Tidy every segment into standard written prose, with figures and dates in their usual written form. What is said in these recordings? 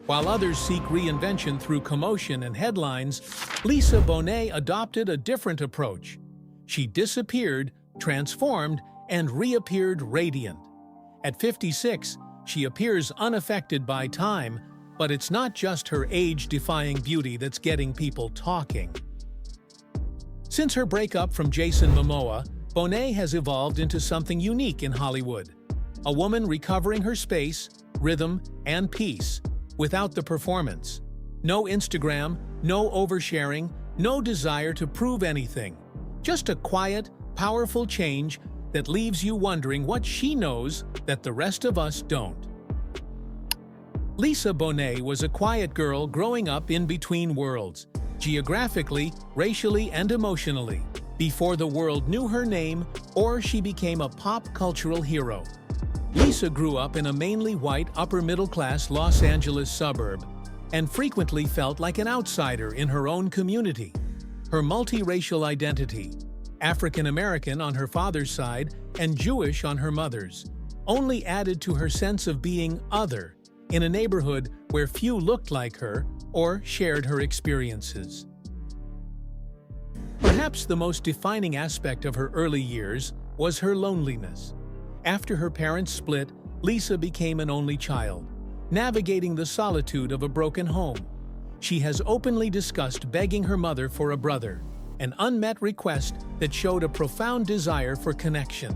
While others seek reinvention through commotion and headlines, Lisa Bonet adopted a different approach. She disappeared, transformed, and reappeared radiant. At 56, she appears unaffected by time, but it's not just her age-defying beauty that's getting people talking. Since her breakup from Jason Momoa, Bonet has evolved into something unique in Hollywood. A woman recovering her space, rhythm, and peace, without the performance. No Instagram, no oversharing, no desire to prove anything. Just a quiet, powerful change that leaves you wondering what she knows that the rest of us don't. Lisa Bonet was a quiet girl growing up in between worlds, geographically, racially, and emotionally, before the world knew her name or she became a pop cultural hero. Lisa grew up in a mainly white upper-middle-class Los Angeles suburb and frequently felt like an outsider in her own community. Her multiracial identity, African-American on her father's side and Jewish on her mother's, only added to her sense of being other in a neighborhood where few looked like her or shared her experiences. Perhaps the most defining aspect of her early years was her loneliness. After her parents split, Lisa became an only child, navigating the solitude of a broken home. She has openly discussed begging her mother for a brother, an unmet request that showed a profound desire for connection.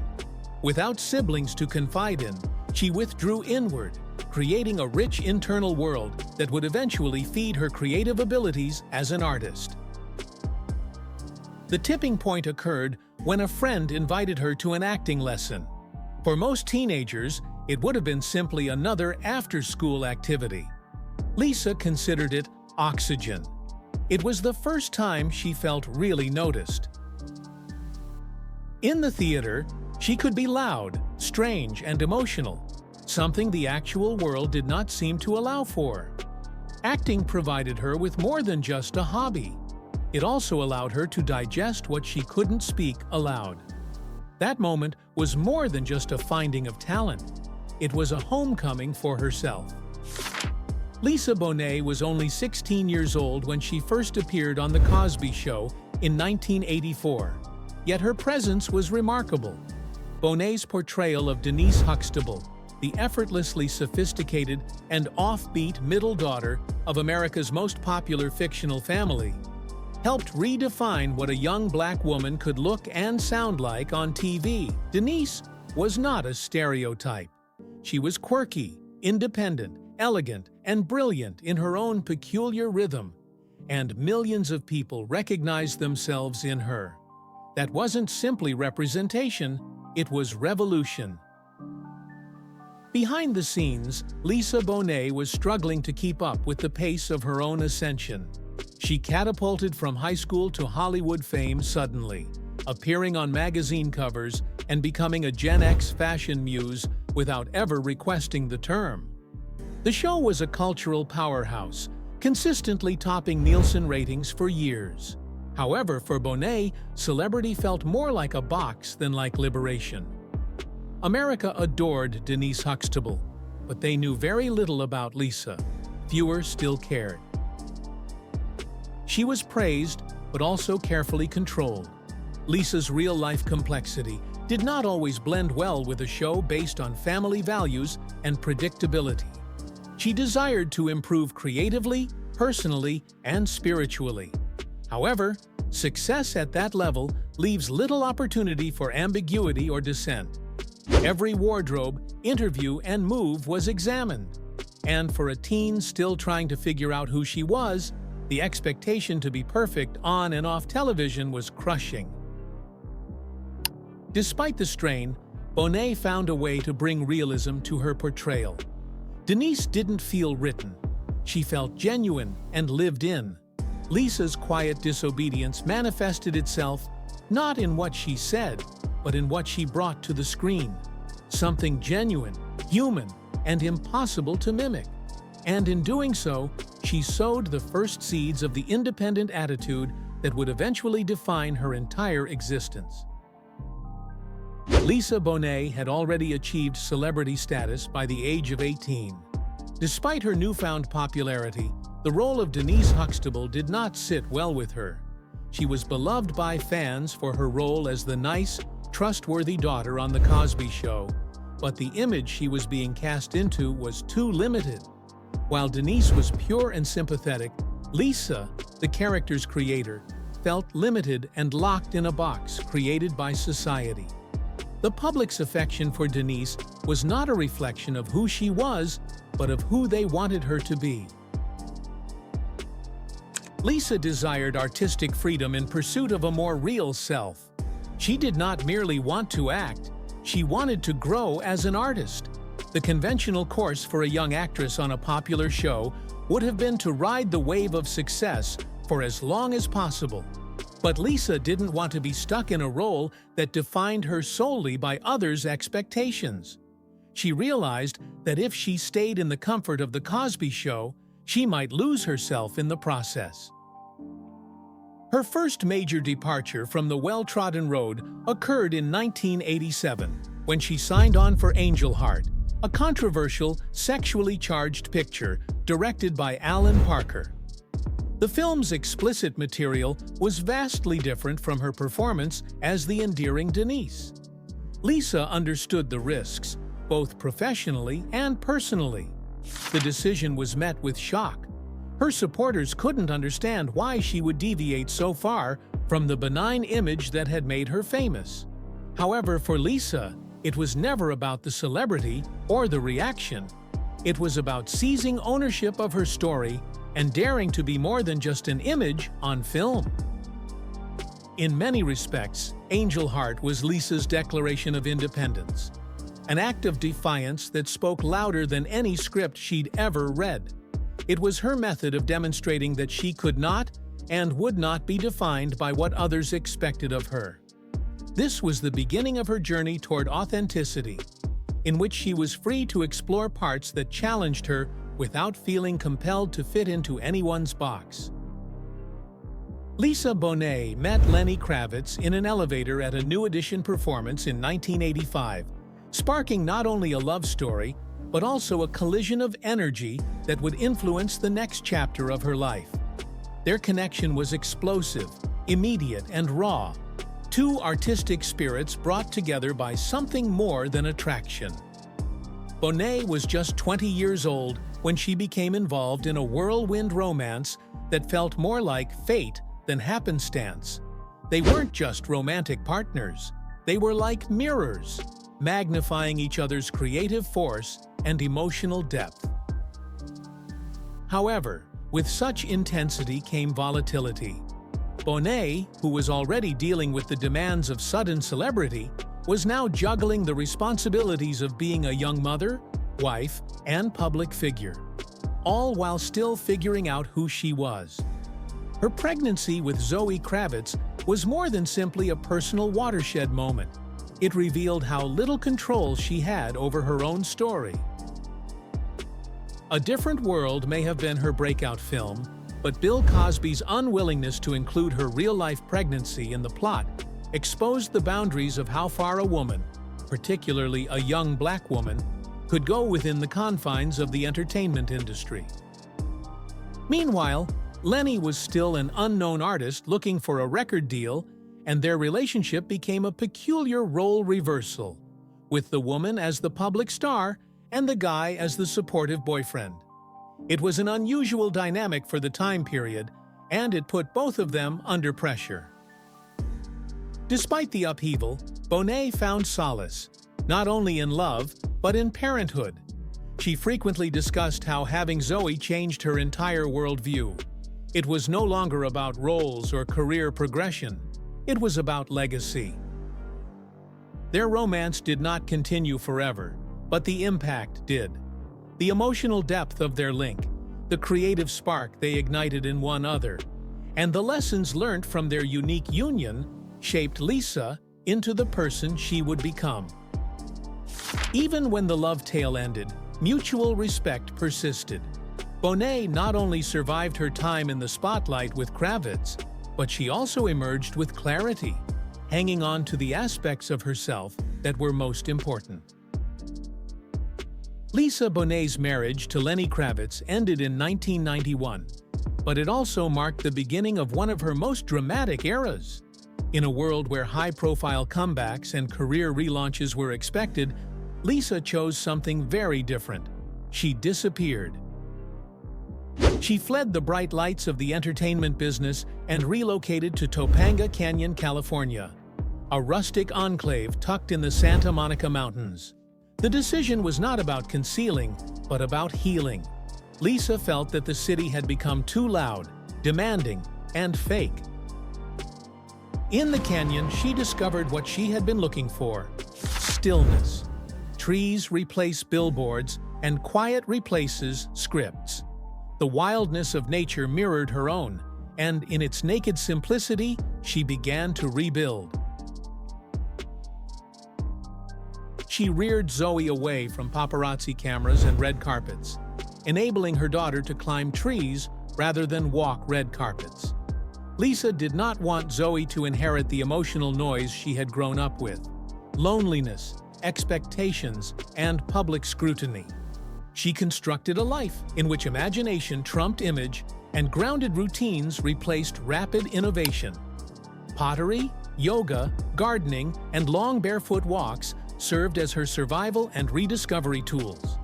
Without siblings to confide in, she withdrew inward, creating a rich internal world that would eventually feed her creative abilities as an artist. The tipping point occurred when a friend invited her to an acting lesson. For most teenagers, it would have been simply another after-school activity. Lisa considered it oxygen. It was the first time she felt really noticed. In the theater, she could be loud, strange, and emotional, something the actual world did not seem to allow for. Acting provided her with more than just a hobby. It also allowed her to digest what she couldn't speak aloud. That moment was more than just a finding of talent. It was a homecoming for herself. Lisa Bonet was only 16 years old when she first appeared on The Cosby Show in 1984, yet her presence was remarkable. Bonet's portrayal of Denise Huxtable, the effortlessly sophisticated and offbeat middle daughter of America's most popular fictional family, helped redefine what a young black woman could look and sound like on TV. Denise was not a stereotype. She was quirky, independent, elegant, and brilliant in her own peculiar rhythm, and millions of people recognized themselves in her. That wasn't simply representation, it was revolution. Behind the scenes, Lisa Bonet was struggling to keep up with the pace of her own ascension. She catapulted from high school to Hollywood fame suddenly, appearing on magazine covers and becoming a Gen X fashion muse without ever requesting the term. The show was a cultural powerhouse, consistently topping Nielsen ratings for years. However, for Bonet, celebrity felt more like a box than like liberation. America adored Denise Huxtable, but they knew very little about Lisa. Fewer still cared. She was praised, but also carefully controlled. Lisa's real-life complexity did not always blend well with a show based on family values and predictability. She desired to improve creatively, personally, and spiritually. However, success at that level leaves little opportunity for ambiguity or dissent. Every wardrobe, interview, and move was examined. And for a teen still trying to figure out who she was, the expectation to be perfect on and off television was crushing. Despite the strain, Bonet found a way to bring realism to her portrayal. Denise didn't feel written. She felt genuine and lived in. Lisa's quiet disobedience manifested itself not in what she said, but in what she brought to the screen. Something genuine, human, and impossible to mimic. And in doing so, she sowed the first seeds of the independent attitude that would eventually define her entire existence. Lisa Bonet had already achieved celebrity status by the age of 18. Despite her newfound popularity, the role of Denise Huxtable did not sit well with her. She was beloved by fans for her role as the nice, trustworthy daughter on The Cosby Show, but the image she was being cast into was too limited. While Denise was pure and sympathetic, Lisa, the character's creator, felt limited and locked in a box created by society. The public's affection for Denise was not a reflection of who she was, but of who they wanted her to be. Lisa desired artistic freedom in pursuit of a more real self. She did not merely want to act, she wanted to grow as an artist. The conventional course for a young actress on a popular show would have been to ride the wave of success for as long as possible. But Lisa didn't want to be stuck in a role that defined her solely by others' expectations. She realized that if she stayed in the comfort of The Cosby Show, she might lose herself in the process. Her first major departure from the well-trodden road occurred in 1987, when she signed on for Angel Heart, a controversial, sexually charged picture directed by Alan Parker. The film's explicit material was vastly different from her performance as the endearing Denise. Lisa understood the risks, both professionally and personally. The decision was met with shock. Her supporters couldn't understand why she would deviate so far from the benign image that had made her famous. However, for Lisa, it was never about the celebrity or the reaction. It was about seizing ownership of her story and daring to be more than just an image on film. In many respects, Angel Heart was Lisa's declaration of independence, an act of defiance that spoke louder than any script she'd ever read. It was her method of demonstrating that she could not and would not be defined by what others expected of her. This was the beginning of her journey toward authenticity, in which she was free to explore parts that challenged her without feeling compelled to fit into anyone's box. Lisa Bonet met Lenny Kravitz in an elevator at a New Edition performance in 1985, sparking not only a love story, but also a collision of energy that would influence the next chapter of her life. Their connection was explosive, immediate, and raw, two artistic spirits brought together by something more than attraction. Bonet was just 20 years old when she became involved in a whirlwind romance that felt more like fate than happenstance. They weren't just romantic partners, they were like mirrors, magnifying each other's creative force and emotional depth. However, with such intensity came volatility. Bonet, who was already dealing with the demands of sudden celebrity, was now juggling the responsibilities of being a young mother, wife, and public figure, all while still figuring out who she was. Her pregnancy with Zoe Kravitz was more than simply a personal watershed moment. It revealed how little control she had over her own story. A Different World may have been her breakout film, but Bill Cosby's unwillingness to include her real-life pregnancy in the plot exposed the boundaries of how far a woman, particularly a young black woman, could go within the confines of the entertainment industry. Meanwhile, Lenny was still an unknown artist looking for a record deal, and their relationship became a peculiar role reversal, with the woman as the public star and the guy as the supportive boyfriend. It was an unusual dynamic for the time period, and it put both of them under pressure. Despite the upheaval, Bonet found solace, not only in love, but in parenthood. She frequently discussed how having Zoe changed her entire worldview. It was no longer about roles or career progression. It was about legacy. Their romance did not continue forever, but the impact did. The emotional depth of their link, the creative spark they ignited in one another, and the lessons learned from their unique union shaped Lisa into the person she would become. Even when the love tale ended, mutual respect persisted. Bonet not only survived her time in the spotlight with Kravitz, but she also emerged with clarity, hanging on to the aspects of herself that were most important. Lisa Bonet's marriage to Lenny Kravitz ended in 1991, but it also marked the beginning of one of her most dramatic eras. In a world where high-profile comebacks and career relaunches were expected, Lisa chose something very different. She disappeared. She fled the bright lights of the entertainment business and relocated to Topanga Canyon, California, a rustic enclave tucked in the Santa Monica Mountains. The decision was not about concealing, but about healing. Lisa felt that the city had become too loud, demanding, and fake. In the canyon, she discovered what she had been looking for: stillness. Trees replace billboards, and quiet replaces scripts. The wildness of nature mirrored her own, and in its naked simplicity, she began to rebuild. She reared Zoe away from paparazzi cameras and red carpets, enabling her daughter to climb trees rather than walk red carpets. Lisa did not want Zoe to inherit the emotional noise she had grown up with: loneliness, expectations, and public scrutiny. She constructed a life in which imagination trumped image and grounded routines replaced rapid innovation. Pottery, yoga, gardening, and long barefoot walks served as her survival and rediscovery tools.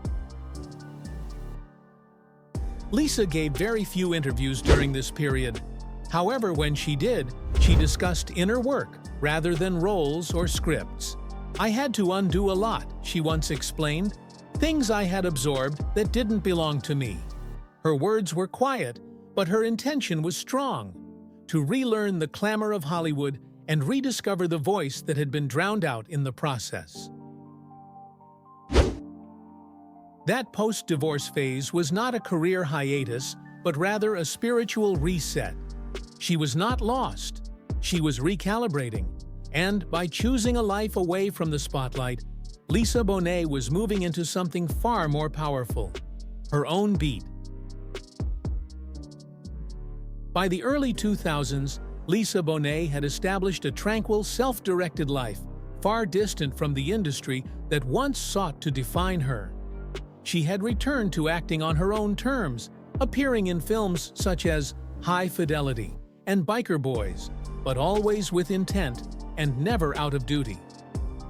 Lisa gave very few interviews during this period. However, when she did, she discussed inner work rather than roles or scripts. "I had to undo a lot," she once explained, "things I had absorbed that didn't belong to me." Her words were quiet, but her intention was strong: to relearn the clamor of Hollywood and rediscover the voice that had been drowned out in the process. That post-divorce phase was not a career hiatus, but rather a spiritual reset. She was not lost. She was recalibrating. And by choosing a life away from the spotlight, Lisa Bonet was moving into something far more powerful: her own beat. By the early 2000s, Lisa Bonet had established a tranquil, self-directed life, far distant from the industry that once sought to define her. She had returned to acting on her own terms, appearing in films such as High Fidelity and Biker Boys, but always with intent and never out of duty.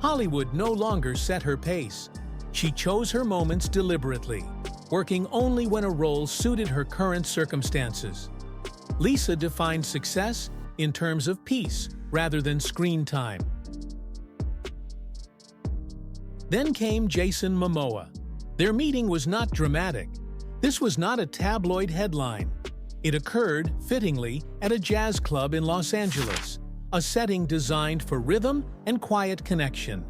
Hollywood no longer set her pace. She chose her moments deliberately, working only when a role suited her current circumstances. Lisa defined success in terms of peace rather than screen time. Then came Jason Momoa. Their meeting was not dramatic. This was not a tabloid headline. It occurred, fittingly, at a jazz club in Los Angeles, a setting designed for rhythm and quiet connection.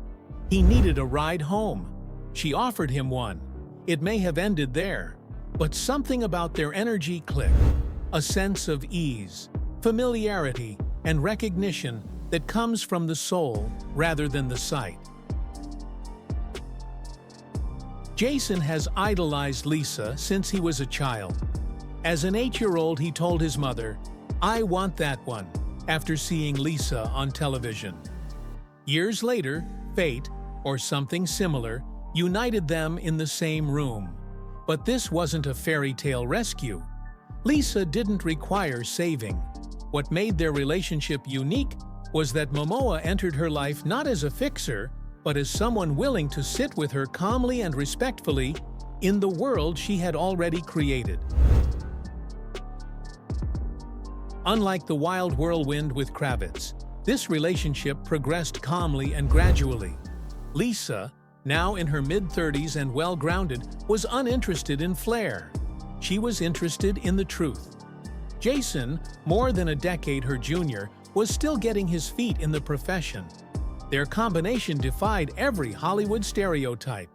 He needed a ride home. She offered him one. It may have ended there, but something about their energy clicked. A sense of ease, familiarity, and recognition that comes from the soul rather than the sight. Jason has idolized Lisa since he was a child. As an 8-year-old, he told his mother, "I want that one," after seeing Lisa on television. Years later, fate, or something similar, united them in the same room. But this wasn't a fairy tale rescue. Lisa didn't require saving. What made their relationship unique was that Momoa entered her life not as a fixer, but as someone willing to sit with her calmly and respectfully in the world she had already created. Unlike the wild whirlwind with Kravitz, this relationship progressed calmly and gradually. Lisa, now in her mid-30s and well-grounded, was uninterested in flair. She was interested in the truth. Jason, more than a decade her junior, was still getting his feet in the profession. Their combination defied every Hollywood stereotype: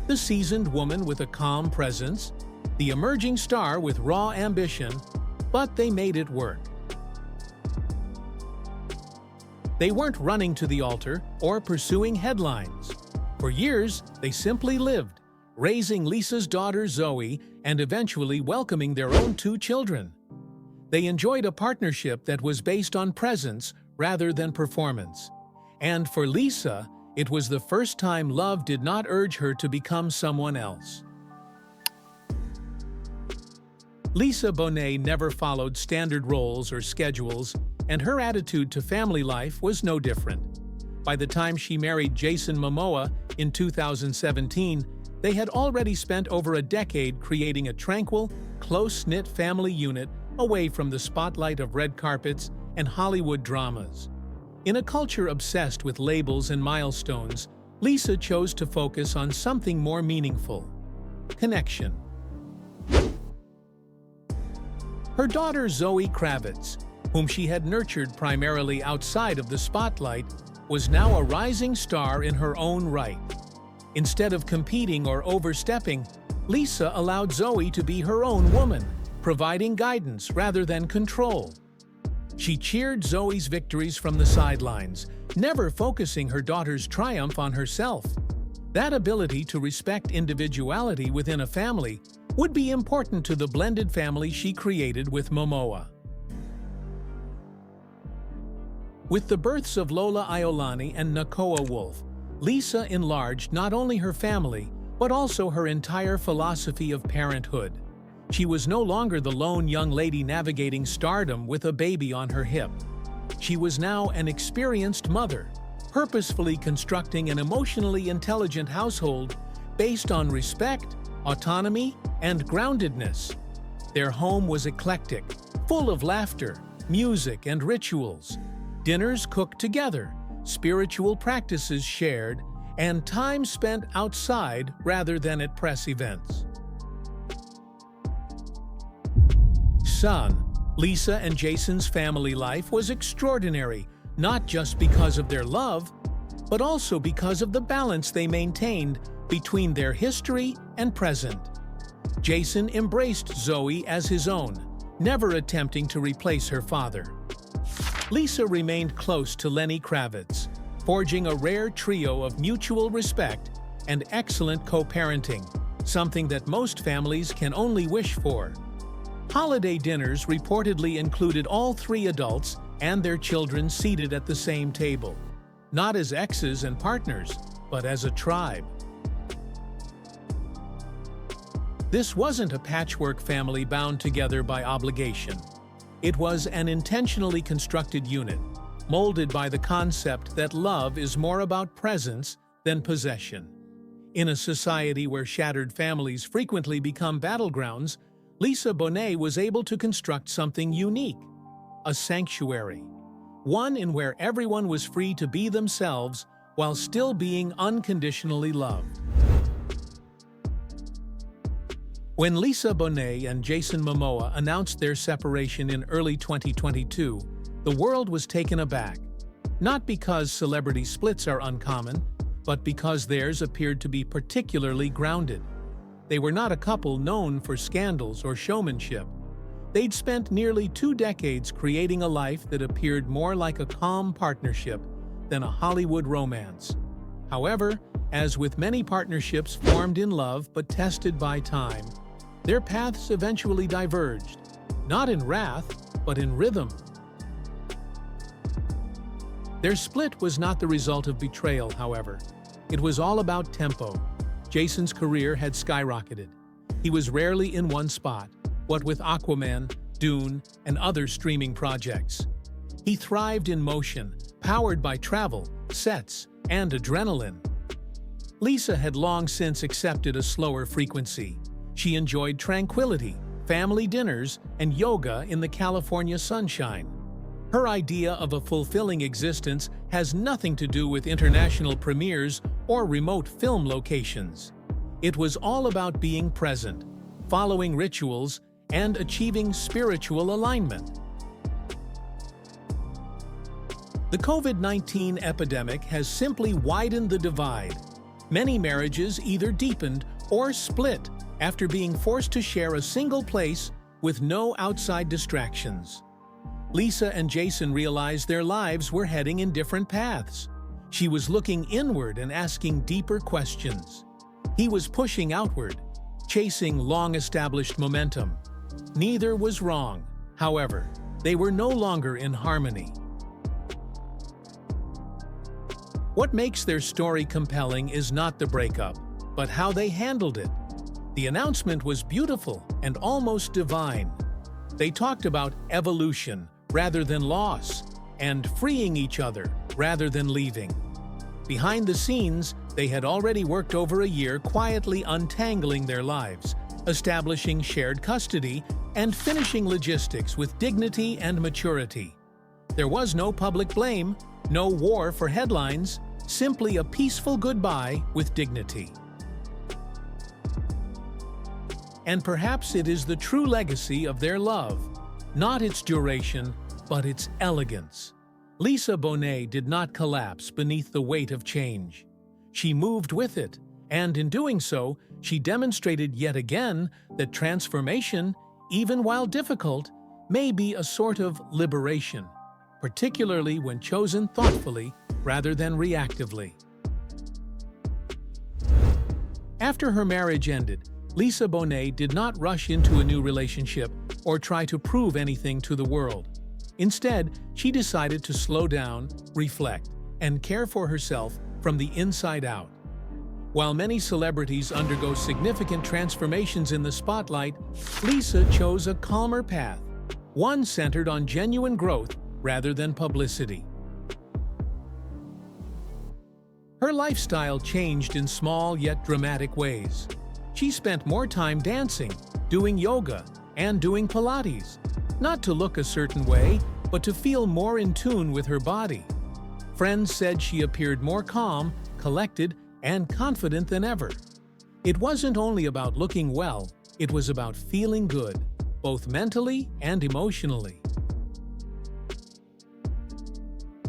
the seasoned woman with a calm presence, the emerging star with raw ambition, but they made it work. They weren't running to the altar or pursuing headlines. For years, they simply lived, raising Lisa's daughter Zoe and eventually welcoming their own 2 children. They enjoyed a partnership that was based on presence rather than performance. And for Lisa, It was the first time love did not urge her to become someone else. Lisa Bonet never followed standard roles or schedules, and her attitude to family life was no different. By the time she married Jason Momoa in 2017, they had already spent over a decade creating a tranquil, close-knit family unit away from the spotlight of red carpets and Hollywood dramas. In a culture obsessed with labels and milestones, Lisa chose to focus on something more meaningful: connection. Her daughter Zoe Kravitz, whom she had nurtured primarily outside of the spotlight, was now a rising star in her own right. Instead of competing or overstepping, Lisa allowed Zoe to be her own woman, providing guidance rather than control. She cheered Zoe's victories from the sidelines, never focusing her daughter's triumph on herself. That ability to respect individuality within a family would be important to the blended family she created with Momoa. With the births of Lola Iolani and Nakoa Wolf, Lisa enlarged not only her family, but also her entire philosophy of parenthood. She was no longer the lone young lady navigating stardom with a baby on her hip. She was now an experienced mother, purposefully constructing an emotionally intelligent household based on respect, autonomy, and groundedness. Their home was eclectic, full of laughter, music, and rituals. Dinners cooked together, spiritual practices shared, and time spent outside rather than at press events. Son, Lisa and Jason's family life was extraordinary, not just because of their love, but also because of the balance they maintained between their history and present. Jason embraced Zoe as his own, never attempting to replace her father. Lisa remained close to Lenny Kravitz, forging a rare trio of mutual respect and excellent co-parenting, something that most families can only wish for. Holiday dinners reportedly included all three adults and their children seated at the same table, not as exes and partners, but as a tribe. This wasn't a patchwork family bound together by obligation. It was an intentionally constructed unit, molded by the concept that love is more about presence than possession. In a society where shattered families frequently become battlegrounds, Lisa Bonet was able to construct something unique: a sanctuary, one in where everyone was free to be themselves while still being unconditionally loved. When Lisa Bonet and Jason Momoa announced their separation in early 2022, the world was taken aback. Not because celebrity splits are uncommon, but because theirs appeared to be particularly grounded. They were not a couple known for scandals or showmanship. They'd spent nearly 2 decades creating a life that appeared more like a calm partnership than a Hollywood romance. However, as with many partnerships formed in love but tested by time, their paths eventually diverged, not in wrath, but in rhythm. Their split was not the result of betrayal, however. It was all about tempo. Jason's career had skyrocketed. He was rarely in one spot, what with Aquaman, Dune, and other streaming projects. He thrived in motion, powered by travel, sets, and adrenaline. Lisa had long since accepted a slower frequency. She enjoyed tranquility, family dinners, and yoga in the California sunshine. Her idea of a fulfilling existence has nothing to do with international premieres or remote film locations. It was all about being present, following rituals, and achieving spiritual alignment. The COVID-19 epidemic has simply widened the divide. Many marriages either deepened or split after being forced to share a single place with no outside distractions. Lisa and Jason realized their lives were heading in different paths. She was looking inward and asking deeper questions. He was pushing outward, chasing long-established momentum. Neither was wrong. However, they were no longer in harmony. What makes their story compelling is not the breakup, but how they handled it. The announcement was beautiful and almost divine. They talked about evolution rather than loss, and freeing each other rather than leaving. Behind the scenes, they had already worked over a year quietly untangling their lives, establishing shared custody, and finishing logistics with dignity and maturity. There was no public blame, no war for headlines, simply a peaceful goodbye with dignity. And perhaps it is the true legacy of their love, not its duration, but its elegance. Lisa Bonet did not collapse beneath the weight of change. She moved with it, and in doing so, she demonstrated yet again that transformation, even while difficult, may be a sort of liberation, particularly when chosen thoughtfully rather than reactively. After her marriage ended, Lisa Bonet did not rush into a new relationship or try to prove anything to the world. Instead, she decided to slow down, reflect, and care for herself from the inside out. While many celebrities undergo significant transformations in the spotlight, Lisa chose a calmer path, one centered on genuine growth rather than publicity. Her lifestyle changed in small yet dramatic ways. She spent more time dancing, doing yoga, and doing Pilates, not to look a certain way, but to feel more in tune with her body. Friends said she appeared more calm, collected, and confident than ever. It wasn't only about looking well, it was about feeling good, both mentally and emotionally.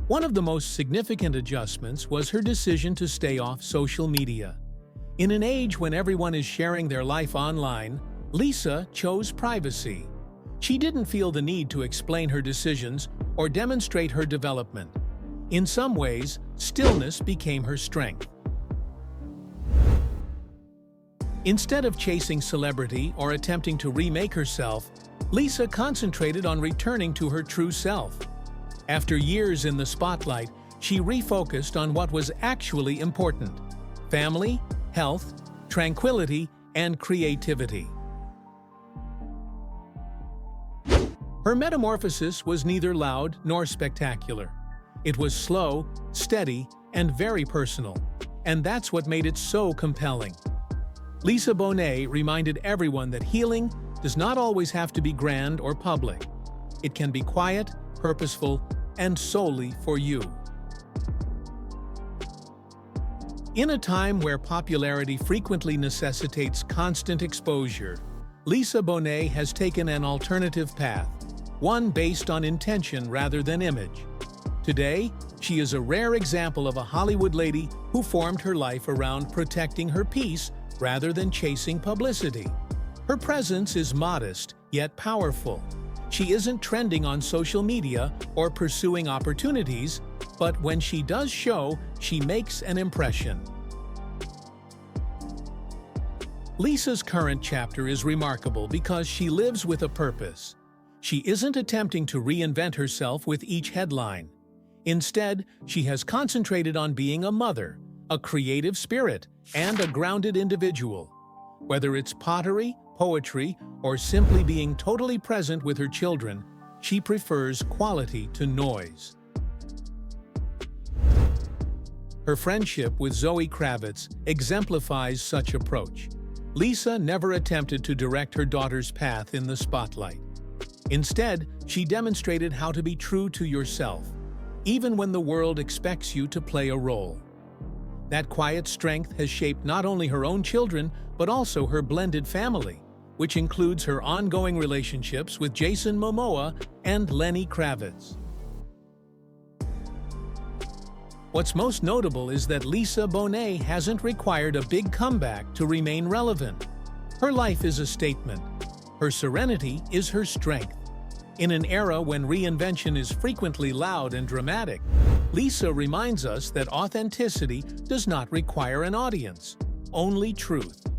One of the most significant adjustments was her decision to stay off social media. In an age when everyone is sharing their life online, Lisa chose privacy. She didn't feel the need to explain her decisions or demonstrate her development. In some ways, stillness became her strength. Instead of chasing celebrity or attempting to remake herself, Lisa concentrated on returning to her true self. After years in the spotlight, she refocused on what was actually important: family, health, tranquility, and creativity. Her metamorphosis was neither loud nor spectacular. It was slow, steady, and very personal, and that's what made it so compelling. Lisa Bonet reminded everyone that healing does not always have to be grand or public. It can be quiet, purposeful, and solely for you. In a time where popularity frequently necessitates constant exposure, Lisa Bonet has taken an alternative path, one based on intention rather than image. Today, she is a rare example of a Hollywood lady who formed her life around protecting her peace rather than chasing publicity. Her presence is modest, yet powerful. She isn't trending on social media or pursuing opportunities, but when she does show, she makes an impression. Lisa's current chapter is remarkable because she lives with a purpose. She isn't attempting to reinvent herself with each headline. Instead, she has concentrated on being a mother, a creative spirit, and a grounded individual. Whether it's pottery, poetry, or simply being totally present with her children, she prefers quality to noise. Her friendship with Zoe Kravitz exemplifies such approach. Lisa never attempted to direct her daughter's path in the spotlight. Instead, she demonstrated how to be true to yourself, even when the world expects you to play a role. That quiet strength has shaped not only her own children, but also her blended family, which includes her ongoing relationships with Jason Momoa and Lenny Kravitz. What's most notable is that Lisa Bonet hasn't required a big comeback to remain relevant. Her life is a statement. Her serenity is her strength. In an era when reinvention is frequently loud and dramatic, Lisa reminds us that authenticity does not require an audience, only truth.